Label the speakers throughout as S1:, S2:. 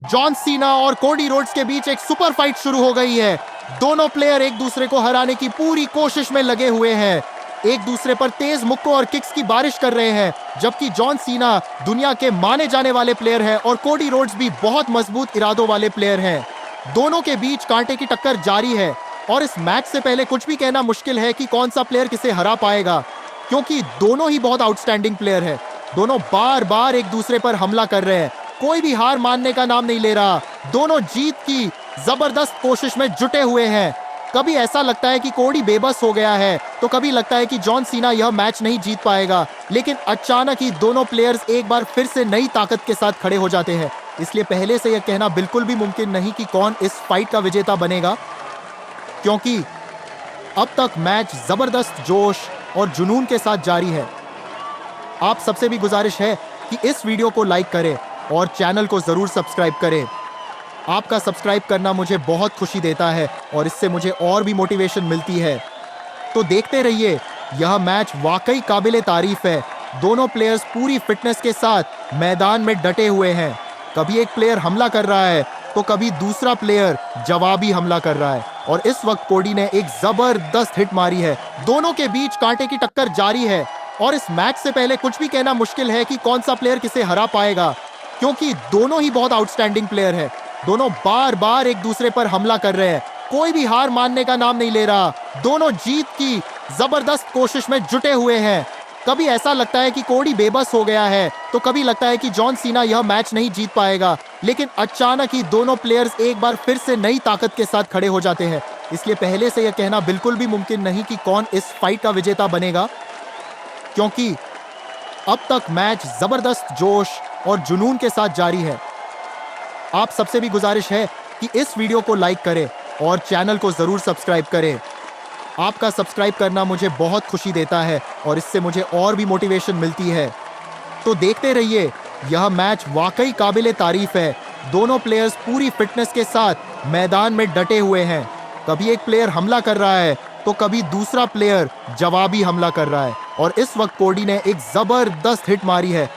S1: John Cena और Cody Rhodes के बीच एक सुपर फाइट शुरू हो गई है। दोनों प्लेयर एक दूसरे को हराने की पूरी कोशिश में लगे हुए हैं। एक दूसरे पर तेज मुक्कों और किक्स की बारिश कर रहे हैं, जबकि जॉन सीना दुनिया के माने जाने वाले प्लेयर हैं और कोडी रोड्स भी बहुत मजबूत इरादों वाले प्लेयर हैं। दोनों के बीच कांटे की टक्कर जारी है और इस मैच से पहले कुछ भी कहना मुश्किल है कि कौन सा प्लेयर किसे हरा पाएगा, क्योंकि दोनों ही बहुत आउटस्टैंडिंग प्लेयर हैं। दोनों बार बार एक दूसरे पर हमला कर रहे हैं, कोई भी हार मानने का नाम नहीं ले रहा। दोनों जीत की जबरदस्त कोशिश में जुटे हुए हैं। कभी ऐसा लगता है कि कोडी बेबस हो गया है, तो कभी लगता है कि जॉन सीना यह मैच नहीं जीत पाएगा, लेकिन अचानक ही दोनों प्लेयर्स एक बार फिर से नई ताकत के साथ खड़े हो जाते हैं। इसलिए पहले से यह कहना बिल्कुल भी मुमकिन नहीं कि कौन इस फाइट का विजेता बनेगा, क्योंकि अब तक मैच जबरदस्त जोश और जुनून के साथ जारी है। आप सबसे भी गुजारिश है कि इस वीडियो को लाइक करें और चैनल को जरूर सब्सक्राइब करें। आपका सब्सक्राइब करना मुझे बहुत खुशी देता है और इससे मुझे और भी मोटिवेशन मिलती है। तो देखते रहिए, यह मैच वाकई काबिले तारीफ है। दोनों प्लेयर्स पूरी फिटनेस के साथ मैदान में डटे हुए हैं। कभी एक प्लेयर हमला कर रहा है तो कभी दूसरा प्लेयर जवाबी हमला कर रहा है, और इस वक्त कोडी ने एक जबरदस्त हिट मारी है। दोनों के बीच कांटे की टक्कर जारी है और इस मैच से पहले कुछ भी कहना मुश्किल है कि कौन सा प्लेयर किसे हरा पाएगा, क्योंकि दोनों ही बहुत आउटस्टैंडिंग प्लेयर हैं। दोनों बार बार एक दूसरे पर हमला कर रहे हैं, कोई भी हार मानने का नाम नहीं ले रहा। दोनों जीत की जबरदस्त कोशिश में जुटे हुए हैं। कभी ऐसा लगता है कि कोडी बेबस हो गया है, तो कभी लगता है कि जॉन सीना यह मैच नहीं जीत पाएगा, लेकिन अचानक ही दोनों प्लेयर्स एक बार फिर से नई ताकत के साथ खड़े हो जाते हैं। इसलिए पहले से यह कहना बिल्कुल भी मुमकिन नहीं कि कौन इस फाइट का विजेता बनेगा, क्योंकि अब तक मैच जबरदस्त जोश और जुनून के साथ जारी है। आप सबसे भी गुजारिश है कि इस वीडियो को लाइक करें और चैनल को जरूर सब्सक्राइब करें। आपका सब्सक्राइब करना मुझे बहुत खुशी देता है और इससे मुझे और भी मोटिवेशन मिलती है। तो देखते रहिए, यह मैच वाकई काबिले तारीफ है। दोनों प्लेयर्स पूरी फिटनेस के साथ मैदान में डटे हुए हैं। कभी एक प्लेयर हमला कर रहा है तो कभी दूसरा प्लेयर जवाबी हमला कर रहा है, और इस वक्त कोडी ने एक जबरदस्त हिट मारी है।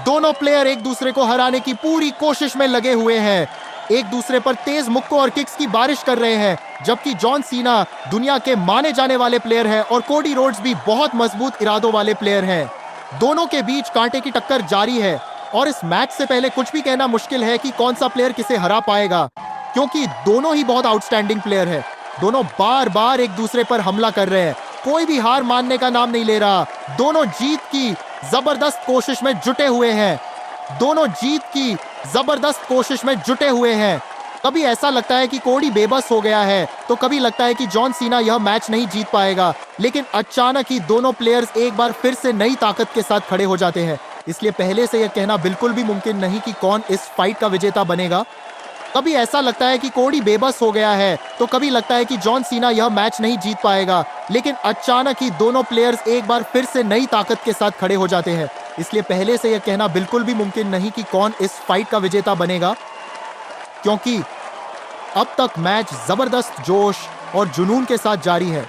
S1: दोनों प्लेयर एक दूसरे को हराने की पूरी कोशिश में लगे हुए हैं। एक दूसरे पर तेज मुक्कों और किक्स की बारिश कर रहे हैं, जबकि जॉन सीना दुनिया के माने जाने वाले प्लेयर हैं और कोडी रोड्स भी बहुत मजबूत इरादों वाले प्लेयर हैं। दोनों के बीच कांटे की टक्कर जारी है और इस मैच से पहले कुछ भी कहना मुश्किल है कि कौन सा प्लेयर किसे हरा पाएगा, क्योंकि दोनों ही बहुत आउटस्टैंडिंग प्लेयर हैं। दोनों बार बार एक दूसरे पर हमला कर रहे हैं, कोई भी हार मानने का नाम नहीं ले रहा। दोनों जीत की जबरदस्त कोशिश में जुटे हुए हैं। दोनों जीत की जबरदस्त कोशिश में जुटे हुए हैं। कभी ऐसा लगता है कि कोडी बेबस हो गया है, तो कभी लगता है कि जॉन सीना यह मैच नहीं जीत पाएगा, लेकिन अचानक ही दोनों प्लेयर्स एक बार फिर से नई ताकत के साथ खड़े हो जाते हैं। इसलिए पहले से यह कहना बिल्कुल भी मुमकिन नहीं कि कौन इस फाइट का विजेता बनेगा। कभी ऐसा लगता है कि कोडी बेबस हो गया है, तो कभी लगता है कि जॉन सीना यह मैच नहीं जीत पाएगा, लेकिन अचानक ही दोनों प्लेयर्स एक बार फिर से नई ताकत के साथ खड़े हो जाते हैं। इसलिए पहले से यह कहना बिल्कुल भी मुमकिन नहीं कि कौन इस फाइट का विजेता बनेगा, क्योंकि अब तक मैच जबरदस्त जोश और जुनून के साथ जारी है।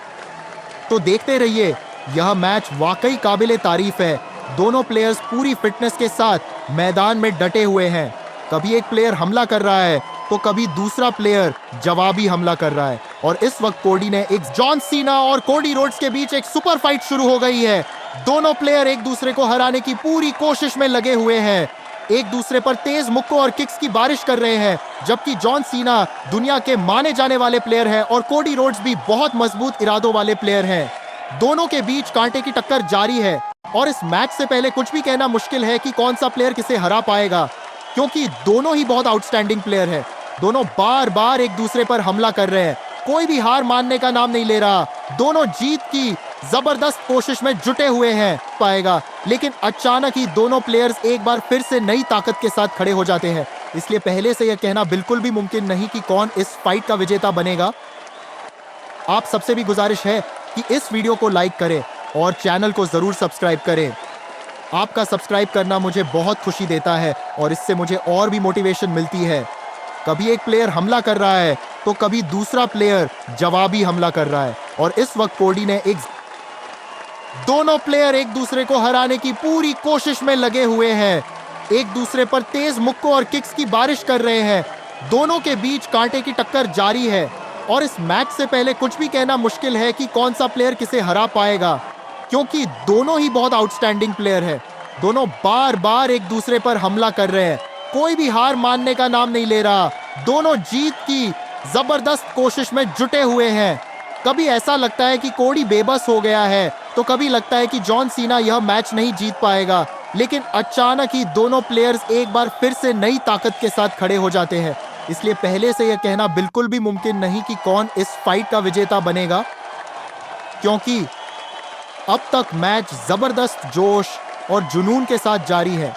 S1: तो देखते रहिए, यह मैच वाकई काबिले तारीफ है। दोनों प्लेयर्स पूरी फिटनेस के साथ मैदान में डटे हुए हैं। कभी एक प्लेयर हमला कर रहा है तो कभी दूसरा प्लेयर जवाबी हमला कर रहा है, और इस वक्त कोडी ने एक जॉन सीना और कोडी रोड्स के बीच एक सुपर फाइट शुरू हो गई है। दोनों प्लेयर एक दूसरे को हराने की पूरी कोशिश में लगे हुए हैं। एक दूसरे पर तेज मुक्कों और किक्स की बारिश कर रहे हैं, जबकि जॉन सीना दुनिया के माने जाने वाले प्लेयर हैं और कोडी रोड्स भी बहुत मजबूत इरादों वाले प्लेयर हैं। दोनों के बीच कांटे की टक्कर जारी है और इस मैच से पहले कुछ भी कहना मुश्किल है कि कौन सा प्लेयर किसे हरा पाएगा, क्योंकि दोनों ही बहुत आउटस्टैंडिंग प्लेयर हैं। दोनों बार बार एक दूसरे पर हमला कर रहे हैं, कोई भी हार मानने का नाम नहीं ले रहा। दोनों जीत की जबरदस्त कोशिश में जुटे हुए हैं पाएगा, लेकिन अचानक ही दोनों प्लेयर्स एक बार फिर से नई ताकत के साथ खड़े हो जाते हैं। इसलिए पहले से यह कहना बिल्कुल भी मुमकिन नहीं कि कौन इस फाइट का विजेता बनेगा। आप सबसे भी गुजारिश है कि इस वीडियो को लाइक करें और चैनल को जरूर सब्सक्राइब करें। आपका सब्सक्राइब करना मुझे बहुत खुशी देता है और इससे मुझे और भी मोटिवेशन मिलती है। कभी एक प्लेयर हमला कर रहा है तो कभी दूसरा प्लेयर जवाबी हमला कर रहा है, और इस वक्त कोडी ने दोनों प्लेयर एक दूसरे को हराने की पूरी कोशिश में लगे हुए हैं। एक दूसरे पर तेज मुक्कों और किक्स की बारिश कर रहे हैं। दोनों के बीच कांटे की टक्कर जारी है और इस मैच से पहले कुछ भी कहना मुश्किल है कि कौन सा प्लेयर किसे हरा पाएगा, क्योंकि दोनों ही बहुत आउटस्टैंडिंग प्लेयर है। दोनों बार बार एक दूसरे पर हमला कर रहे हैं। कोई भी हार मानने का नाम नहीं ले रहा। दोनों जीत की जबरदस्त कोशिश में जुटे हुए हैं। कभी ऐसा लगता है कि कोडी बेबस हो गया है, तो कभी लगता है कि जॉन सीना यह मैच नहीं जीत पाएगा। लेकिन अचानक ही दोनों प्लेयर्स एक बार फिर से नई ताकत के साथ खड़े हो जाते हैं। इसलिए पहले से यह कहना बिल्कुल भी मुमकिन नहीं कि कौन इस फाइट का विजेता बनेगा, क्योंकि अब तक मैच जबरदस्त जोश और जुनून के साथ जारी है।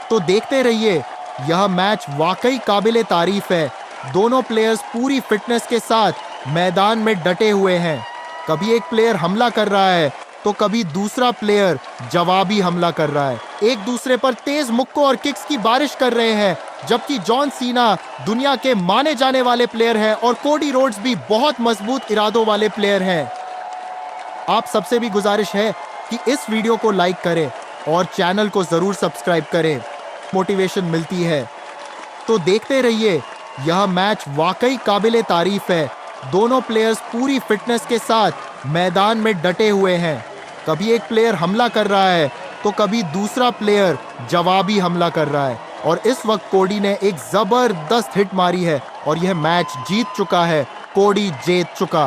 S1: तो देखते रहिए, यह मैच वाकई काबिले तारीफ है। दोनों प्लेयर्स पूरी फिटनेस के साथ मैदान में डटे हुए हैं। कभी एक प्लेयर हमला कर रहा है तो कभी दूसरा प्लेयर जवाबी हमला कर रहा है। एक दूसरे पर तेज मुक्कों और किक्स की बारिश कर रहे हैं, जबकि जॉन सीना दुनिया के माने जाने वाले प्लेयर हैं और कोडी रोड्स भी बहुत मजबूत इरादों वाले प्लेयर हैं। आप सबसे भी गुजारिश है कि इस वीडियो को लाइक करें और चैनल को जरूर सब्सक्राइब करें। मोटिवेशन मिलती है। तो देखते रहिए, यह मैच वाकई काबिले तारीफ है। दोनों प्लेयर्स पूरी फिटनेस के साथ मैदान में डटे हुए हैं। कभी एक प्लेयर हमला कर रहा है तो कभी दूसरा प्लेयर जवाबी हमला कर रहा है। और इस वक्त कोडी ने एक जबरदस्त हिट मारी है और यह मैच जीत चुका है। कोडी जीत चुका।